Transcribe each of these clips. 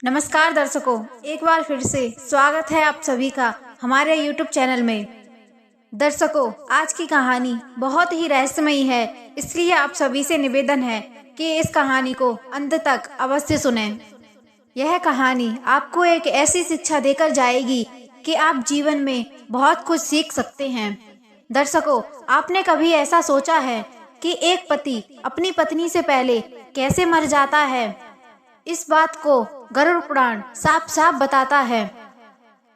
नमस्कार दर्शकों, एक बार फिर से स्वागत है आप सभी का हमारे YouTube चैनल में। दर्शकों, आज की कहानी बहुत ही रहस्यमयी है, इसलिए आप सभी से निवेदन है कि इस कहानी को अंत तक अवश्य सुनें। यह कहानी आपको एक ऐसी शिक्षा देकर जाएगी कि आप जीवन में बहुत कुछ सीख सकते हैं। दर्शकों, आपने कभी ऐसा सोचा है कि एक पति अपनी पत्नी से पहले कैसे मर जाता है? इस बात को गरुड़ पुराण साफ साफ बताता है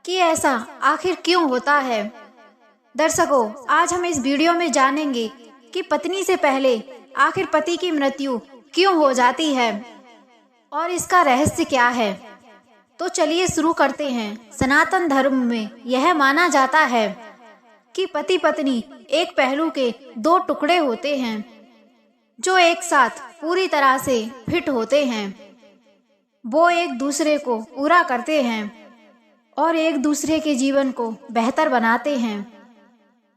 कि ऐसा आखिर क्यों होता है। दर्शकों, आज हम इस वीडियो में जानेंगे कि पत्नी से पहले आखिर पति की मृत्यु क्यों हो जाती है और इसका रहस्य क्या है। तो चलिए शुरू करते हैं। सनातन धर्म में यह माना जाता है कि पति पत्नी एक पहलू के दो टुकड़े होते हैं जो एक साथ पूरी तरह से फिट होते हैं। वो एक दूसरे को पूरा करते हैं और एक दूसरे के जीवन को बेहतर बनाते हैं।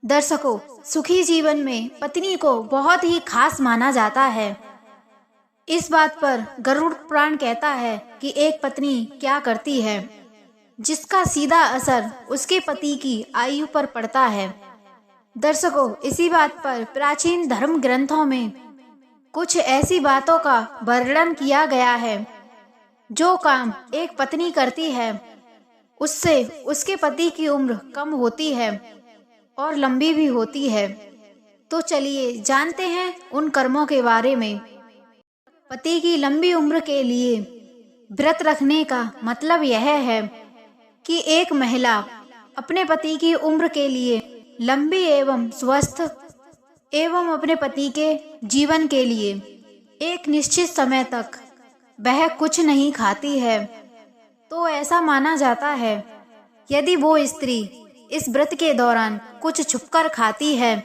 दर्शकों, सुखी जीवन में पत्नी को बहुत ही खास माना जाता है। इस बात पर गरुड़ पुराण कहता है कि एक पत्नी क्या करती है जिसका सीधा असर उसके पति की आयु पर पड़ता है। दर्शकों, इसी बात पर प्राचीन धर्म ग्रंथों में कुछ ऐसी बातों का वर्णन किया गया है। जो काम एक पत्नी करती है उससे उसके पति की उम्र कम होती है और लंबी भी होती है। तो चलिए जानते हैं उन कर्मों के बारे में। पति की लंबी उम्र के लिए व्रत रखने का मतलब यह है कि एक महिला अपने पति की उम्र के लिए लंबी एवं स्वस्थ एवं अपने पति के जीवन के लिए एक निश्चित समय तक वह कुछ नहीं खाती है। तो ऐसा माना जाता है यदि वो स्त्री इस व्रत के दौरान कुछ छुपकर खाती है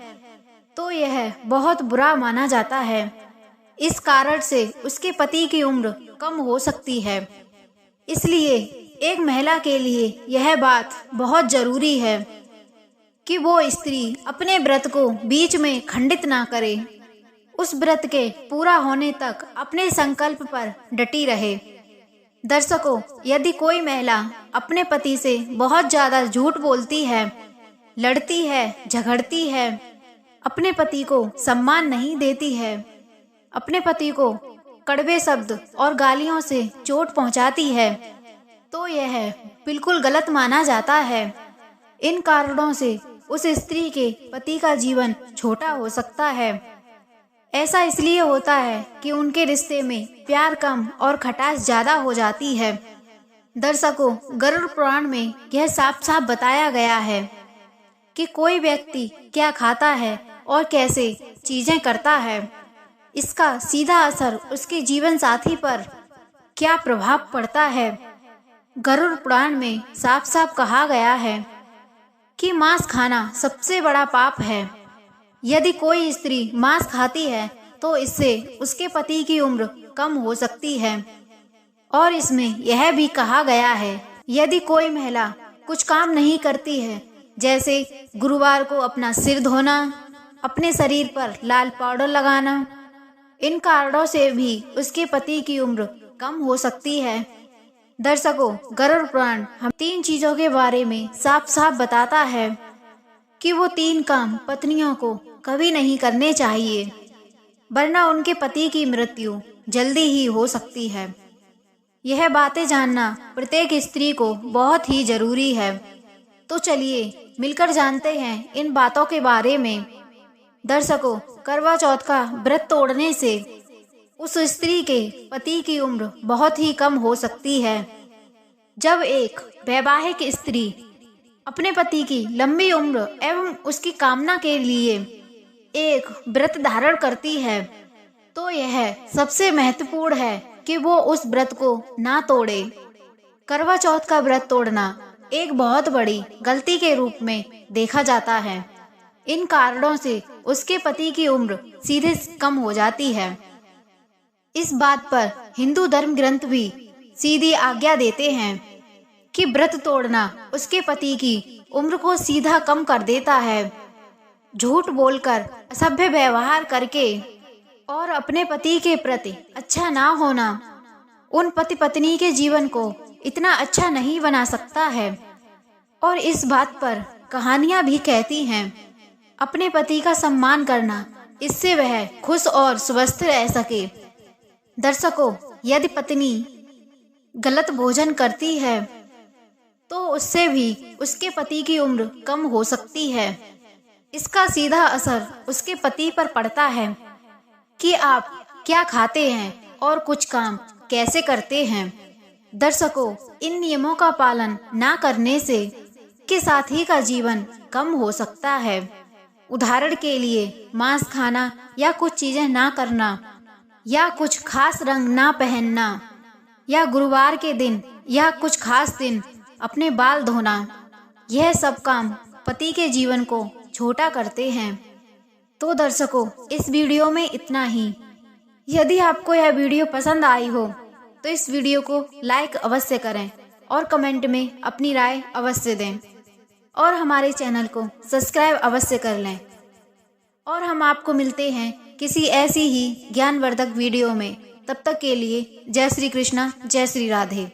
तो यह बहुत बुरा माना जाता है। इस कारण से उसके पति की उम्र कम हो सकती है। इसलिए एक महिला के लिए यह बात बहुत जरूरी है कि वो स्त्री अपने व्रत को बीच में खंडित ना करे, उस व्रत के पूरा होने तक अपने संकल्प पर डटी रहे। दर्शकों, यदि कोई महिला अपने पति से बहुत ज्यादा झूठ बोलती है, लड़ती है, झगड़ती है, अपने पति को सम्मान नहीं देती है, अपने पति को कड़वे शब्द और गालियों से चोट पहुंचाती है, तो यह बिल्कुल गलत माना जाता है। इन कारणों से उस स्त्री के पति का जीवन छोटा हो सकता है। ऐसा इसलिए होता है कि उनके रिश्ते में प्यार कम और खटास ज्यादा हो जाती है। दर्शकों, गरुड़ पुराण में यह साफ साफ बताया गया है कि कोई व्यक्ति क्या खाता है और कैसे चीजें करता है, इसका सीधा असर उसके जीवन साथी पर क्या प्रभाव पड़ता है। गरुड़ पुराण में साफ साफ कहा गया है कि मांस खाना सबसे बड़ा पाप है। यदि कोई स्त्री मांस खाती है तो इससे उसके पति की उम्र कम हो सकती है। और इसमें यह भी कहा गया है यदि कोई महिला कुछ काम नहीं करती है, जैसे गुरुवार को अपना सिर धोना, अपने शरीर पर लाल पाउडर लगाना, इन कारणों से भी उसके पति की उम्र कम हो सकती है। दर्शकों, गरुड़ पुराण हम 3 चीजों के बारे में साफ साफ बताता है कि वो 3 काम पत्नियों को कभी नहीं करने चाहिए, वरना उनके पति की मृत्यु जल्दी ही हो सकती है। यह बातें जानना प्रत्येक स्त्री को बहुत ही जरूरी है। तो चलिए मिलकर जानते हैं इन बातों के बारे में। दर्शकों, करवा चौथ का व्रत तोड़ने से उस स्त्री के पति की उम्र बहुत ही कम हो सकती है। जब एक वैवाहिक स्त्री अपने पति की लंबी उम्र एवं उसकी कामना के लिए एक व्रत धारण करती है तो यह सबसे महत्वपूर्ण है कि वो उस व्रत को ना तोड़े। करवा चौथ का व्रत तोड़ना एक बहुत बड़ी गलती के रूप में देखा जाता है। इन कारणों से उसके पति की उम्र सीधे कम हो जाती है। इस बात पर हिंदू धर्म ग्रंथ भी सीधी आज्ञा देते हैं कि व्रत तोड़ना उसके पति की उम्र को सीधा कम कर देता है। झूठ बोलकर, असभ्य व्यवहार करके और अपने पति के प्रति अच्छा ना होना उन पति पत्नी के जीवन को इतना अच्छा नहीं बना सकता है। और इस बात पर कहानियां भी कहती हैं, अपने पति का सम्मान करना, इससे वह खुश और स्वस्थ रह सके। दर्शकों, यदि पत्नी गलत भोजन करती है तो उससे भी उसके पति की उम्र कम हो सकती है। इसका सीधा असर उसके पति पर पड़ता है कि आप क्या खाते हैं और कुछ काम कैसे करते हैं। दर्शकों, इन नियमों का पालन ना करने से के साथी का जीवन कम हो सकता है। उदाहरण के लिए मांस खाना या कुछ चीजें ना करना, या कुछ खास रंग ना पहनना, या गुरुवार के दिन या कुछ खास दिन अपने बाल धोना। यह सब काम पति के जीवन को छोटा करते हैं। तो दर्शकों, इस वीडियो में इतना ही। यदि आपको यह वीडियो पसंद आई हो तो इस वीडियो को लाइक अवश्य करें और कमेंट में अपनी राय अवश्य दें, और हमारे चैनल को सब्सक्राइब अवश्य कर लें। और हम आपको मिलते हैं किसी ऐसी ही ज्ञानवर्धक वीडियो में। तब तक के लिए जय श्री कृष्णा, जय श्री राधे।